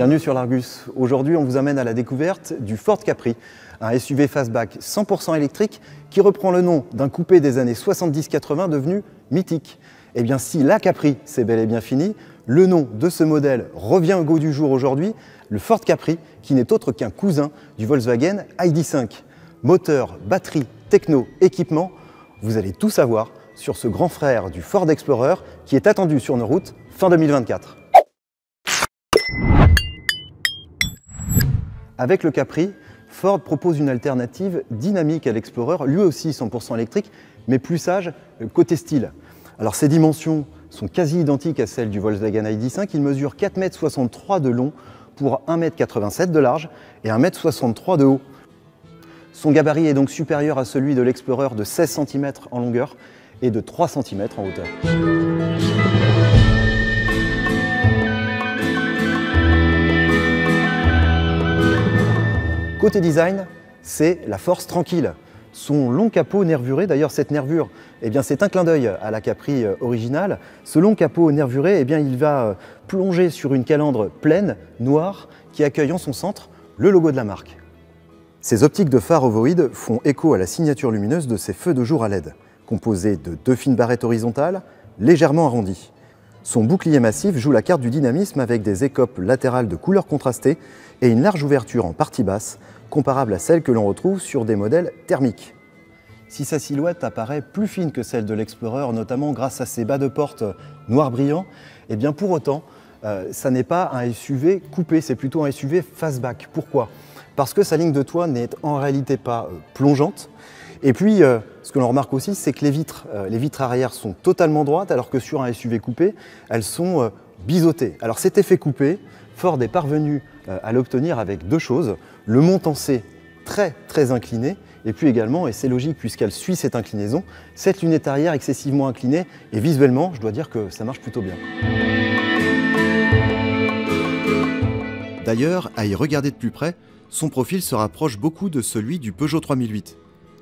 Bienvenue sur l'Argus. Aujourd'hui, on vous amène à la découverte du Ford Capri, un SUV fastback 100% électrique qui reprend le nom d'un coupé des années 70-80 devenu mythique. Eh bien, si la Capri, c'est bel et bien fini, le nom de ce modèle revient au goût du jour aujourd'hui, le Ford Capri, qui n'est autre qu'un cousin du Volkswagen ID.5. Moteur, batterie, techno, équipement, vous allez tout savoir sur ce grand frère du Ford Explorer qui est attendu sur nos routes fin 2024. Avec le Capri, Ford propose une alternative dynamique à l'Explorer, lui aussi 100% électrique, mais plus sage côté style. Alors ses dimensions sont quasi identiques à celles du Volkswagen ID.5, il mesure 4,63 m de long pour 1,87 m de large et 1,63 m de haut. Son gabarit est donc supérieur à celui de l'Explorer de 16 cm en longueur et de 3 cm en hauteur. Côté design, c'est la force tranquille. Son long capot nervuré, d'ailleurs cette nervure, c'est un clin d'œil à la Capri originale. Ce long capot nervuré, il va plonger sur une calandre pleine, noire, qui accueille en son centre le logo de la marque. Ces optiques de phare ovoïdes font écho à la signature lumineuse de ces feux de jour à LED, composés de 2 fines barrettes horizontales, légèrement arrondies. Son bouclier massif joue la carte du dynamisme avec des écopes latérales de couleurs contrastées et une large ouverture en partie basse, comparable à celle que l'on retrouve sur des modèles thermiques. Si sa silhouette apparaît plus fine que celle de l'Explorer, notamment grâce à ses bas de porte noir brillant, pour autant, ça n'est pas un SUV coupé, c'est plutôt un SUV fastback. Pourquoi ? Parce que sa ligne de toit n'est en réalité pas plongeante. Et puis, ce que l'on remarque aussi, c'est que les vitres arrière sont totalement droites, alors que sur un SUV coupé, elles sont biseautées. Alors cet effet coupé, Ford est parvenu à l'obtenir avec 2 choses. Le montant-C très incliné, et puis également, et c'est logique puisqu'elle suit cette inclinaison, cette lunette arrière excessivement inclinée, et visuellement, je dois dire que ça marche plutôt bien. D'ailleurs, à y regarder de plus près, son profil se rapproche beaucoup de celui du Peugeot 3008.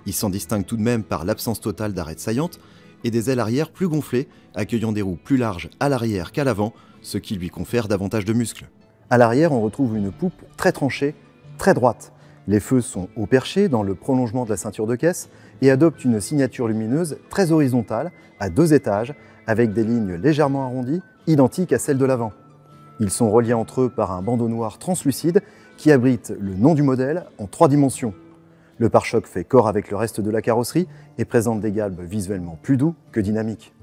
Il s'en distingue tout de même par l'absence totale d'arêtes saillantes et des ailes arrière plus gonflées, accueillant des roues plus larges à l'arrière qu'à l'avant, ce qui lui confère davantage de muscles. À l'arrière, on retrouve une poupe très tranchée, très droite. Les feux sont haut perchés dans le prolongement de la ceinture de caisse et adoptent une signature lumineuse très horizontale, à 2 étages, avec des lignes légèrement arrondies, identiques à celles de l'avant. Ils sont reliés entre eux par un bandeau noir translucide qui abrite le nom du modèle en 3 dimensions. Le pare-choc fait corps avec le reste de la carrosserie et présente des galbes visuellement plus doux que dynamiques.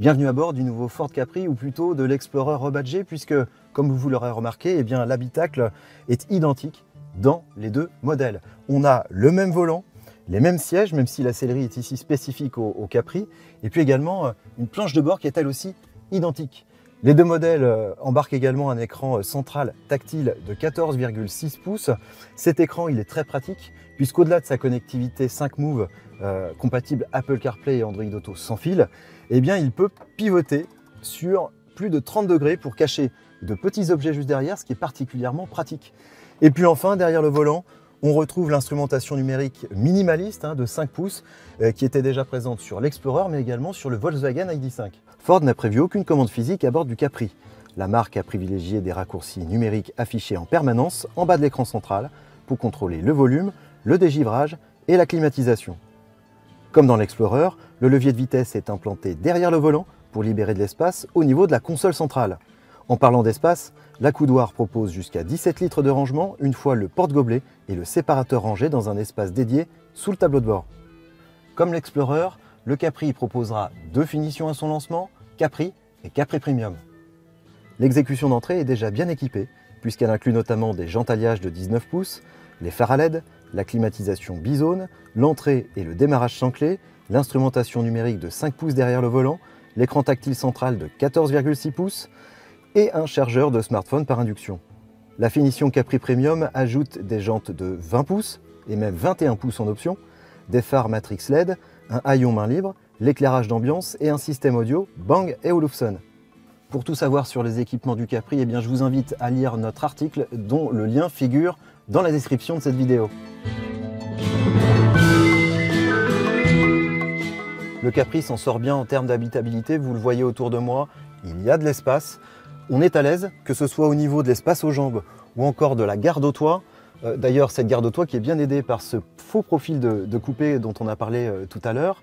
Bienvenue à bord du nouveau Ford Capri, ou plutôt de l'Explorer rebadgé, puisque, comme vous l'aurez remarqué, l'habitacle est identique dans les 2 modèles. On a le même volant, les mêmes sièges, même si la sellerie est ici spécifique au Capri, et puis également une planche de bord qui est elle aussi identique. Les 2 modèles embarquent également un écran central tactile de 14,6 pouces. Cet écran, il est très pratique, puisqu'au-delà de sa connectivité 5Move compatible Apple CarPlay et Android Auto sans fil, il peut pivoter sur plus de 30 degrés pour cacher de petits objets juste derrière, ce qui est particulièrement pratique. Et puis enfin, derrière le volant, on retrouve l'instrumentation numérique minimaliste de 5 pouces qui était déjà présente sur l'Explorer, mais également sur le Volkswagen ID.5. Ford n'a prévu aucune commande physique à bord du Capri. La marque a privilégié des raccourcis numériques affichés en permanence en bas de l'écran central pour contrôler le volume, le dégivrage et la climatisation. Comme dans l'Explorer, le levier de vitesse est implanté derrière le volant pour libérer de l'espace au niveau de la console centrale. En parlant d'espace, l'accoudoir propose jusqu'à 17 litres de rangement une fois le porte-gobelet et le séparateur rangés dans un espace dédié sous le tableau de bord. Comme l'Explorer, le Capri proposera 2 finitions à son lancement, Capri et Capri Premium. L'exécution d'entrée est déjà bien équipée, puisqu'elle inclut notamment des jantes alliages de 19 pouces, les phares à LED, la climatisation bizone, l'entrée et le démarrage sans clé, l'instrumentation numérique de 5 pouces derrière le volant, l'écran tactile central de 14,6 pouces et un chargeur de smartphone par induction. La finition Capri Premium ajoute des jantes de 20 pouces et même 21 pouces en option, des phares Matrix LED, un haillon main libre, l'éclairage d'ambiance et un système audio Bang & Olufsen. Pour tout savoir sur les équipements du Capri, je vous invite à lire notre article dont le lien figure dans la description de cette vidéo. Le Capri s'en sort bien en termes d'habitabilité, vous le voyez autour de moi, il y a de l'espace, on est à l'aise, que ce soit au niveau de l'espace aux jambes ou encore de la garde au toit. D'ailleurs, cette garde au toit qui est bien aidée par ce faux profil de coupé dont on a parlé tout à l'heure.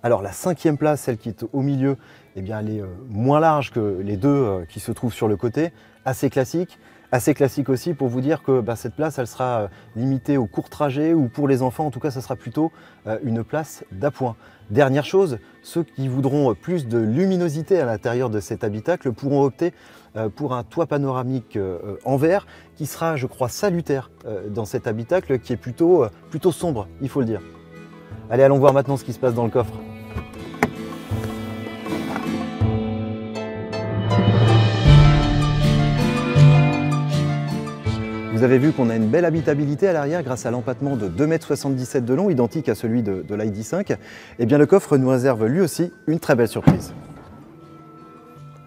Alors la 5e place, celle qui est au milieu, eh bien, elle est moins large que les deux qui se trouvent sur le côté, assez classique. Assez classique aussi pour vous dire que cette place, elle sera limitée aux courts trajets ou pour les enfants, en tout cas, ça sera plutôt une place d'appoint. Dernière chose, ceux qui voudront plus de luminosité à l'intérieur de cet habitacle pourront opter pour un toit panoramique en verre qui sera, je crois, salutaire dans cet habitacle qui est plutôt sombre, il faut le dire. Allez, allons voir maintenant ce qui se passe dans le coffre. Vous avez vu qu'on a une belle habitabilité à l'arrière grâce à l'empattement de 2,77 m de long, identique à celui de l'ID5. Eh bien, le coffre nous réserve lui aussi une très belle surprise.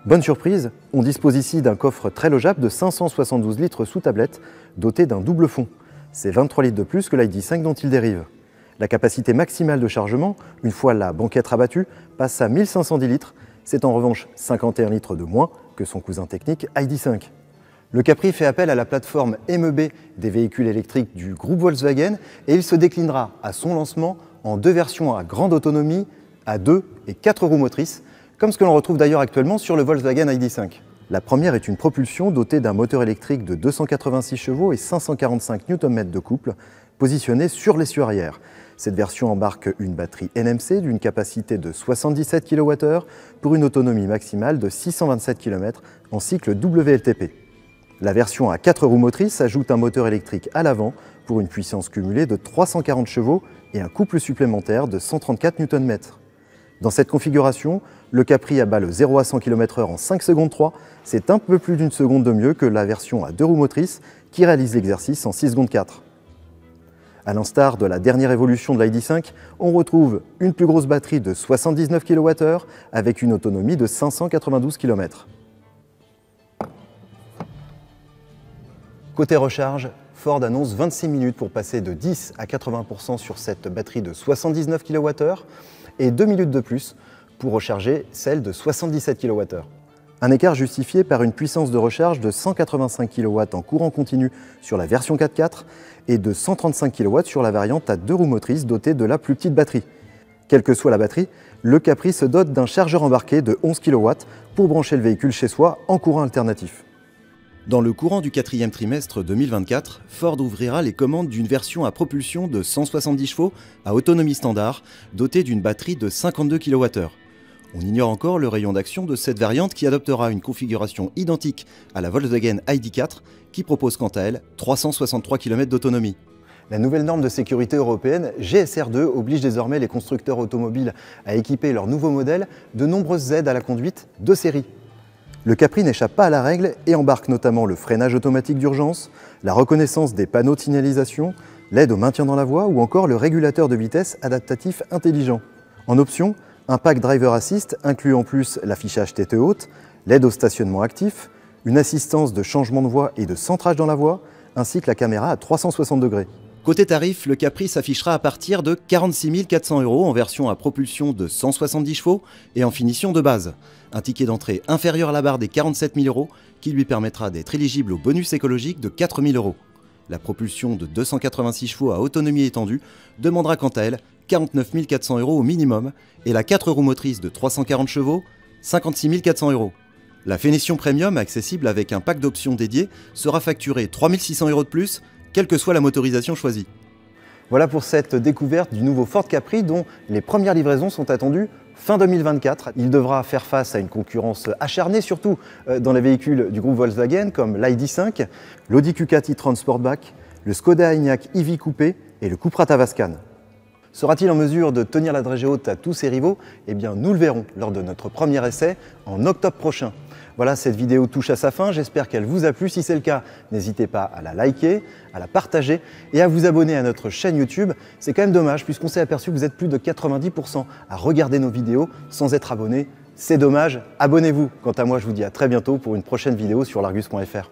Bonne surprise, on dispose ici d'un coffre très logeable de 572 litres sous tablette, doté d'un double fond. C'est 23 litres de plus que l'ID5 dont il dérive. La capacité maximale de chargement, une fois la banquette rabattue, passe à 1510 litres. C'est en revanche 51 litres de moins que son cousin technique ID5. Le Capri fait appel à la plateforme MEB des véhicules électriques du groupe Volkswagen et il se déclinera à son lancement en deux versions à grande autonomie, à 2 et 4 roues motrices, comme ce que l'on retrouve d'ailleurs actuellement sur le Volkswagen ID5. La première est une propulsion dotée d'un moteur électrique de 286 chevaux et 545 Nm de couple, positionné sur l'essieu arrière. Cette version embarque une batterie NMC d'une capacité de 77 kWh pour une autonomie maximale de 627 km en cycle WLTP. La version à 4 roues motrices ajoute un moteur électrique à l'avant pour une puissance cumulée de 340 chevaux et un couple supplémentaire de 134 Nm. Dans cette configuration, le Capri abat le 0 à 100 km/h en 5 secondes 3, c'est un peu plus d'une seconde de mieux que la version à 2 roues motrices qui réalise l'exercice en 6 secondes 4. À l'instar de la dernière évolution de l'ID5, on retrouve une plus grosse batterie de 79 kWh avec une autonomie de 592 km. Côté recharge, Ford annonce 26 minutes pour passer de 10 à 80% sur cette batterie de 79 kWh et 2 minutes de plus pour recharger celle de 77 kWh. Un écart justifié par une puissance de recharge de 185 kW en courant continu sur la version 4x4 et de 135 kW sur la variante à 2 roues motrices dotée de la plus petite batterie. Quelle que soit la batterie, le Capri se dote d'un chargeur embarqué de 11 kW pour brancher le véhicule chez soi en courant alternatif. Dans le courant du 4e trimestre 2024, Ford ouvrira les commandes d'une version à propulsion de 170 chevaux à autonomie standard, dotée d'une batterie de 52 kWh. On ignore encore le rayon d'action de cette variante qui adoptera une configuration identique à la Volkswagen ID4 qui propose quant à elle 363 km d'autonomie. La nouvelle norme de sécurité européenne GSR2 oblige désormais les constructeurs automobiles à équiper leurs nouveaux modèles de nombreuses aides à la conduite de série. Le Capri n'échappe pas à la règle et embarque notamment le freinage automatique d'urgence, la reconnaissance des panneaux de signalisation, l'aide au maintien dans la voie ou encore le régulateur de vitesse adaptatif intelligent. En option, un pack Driver Assist inclut en plus l'affichage tête haute, l'aide au stationnement actif, une assistance de changement de voie et de centrage dans la voie, ainsi que la caméra à 360 degrés. Côté tarif, le Capri s'affichera à partir de 46 400 € en version à propulsion de 170 chevaux et en finition de base. Un ticket d'entrée inférieur à la barre des 47 000 € qui lui permettra d'être éligible au bonus écologique de 4 000 €. La propulsion de 286 chevaux à autonomie étendue demandera quant à elle 49 400 € au minimum et la 4 roues motrices de 340 chevaux, 56 400 €. La finition premium, accessible avec un pack d'options dédié, sera facturée 3 600 € de plus, quelle que soit la motorisation choisie. Voilà pour cette découverte du nouveau Ford Capri dont les premières livraisons sont attendues fin 2024. Il devra faire face à une concurrence acharnée, surtout dans les véhicules du groupe Volkswagen comme l'ID5, l'Audi Q4 e-tron Sportback, le Skoda Enyaq e-V Coupé et le Cupra Tavascan. Sera-t-il en mesure de tenir la dragée haute à tous ses rivaux? Eh bien, nous le verrons lors de notre premier essai en octobre prochain. Voilà, cette vidéo touche à sa fin, j'espère qu'elle vous a plu. Si c'est le cas, n'hésitez pas à la liker, à la partager et à vous abonner à notre chaîne YouTube. C'est quand même dommage puisqu'on s'est aperçu que vous êtes plus de 90% à regarder nos vidéos sans être abonné. C'est dommage, abonnez-vous. Quant à moi, je vous dis à très bientôt pour une prochaine vidéo sur l'Argus.fr.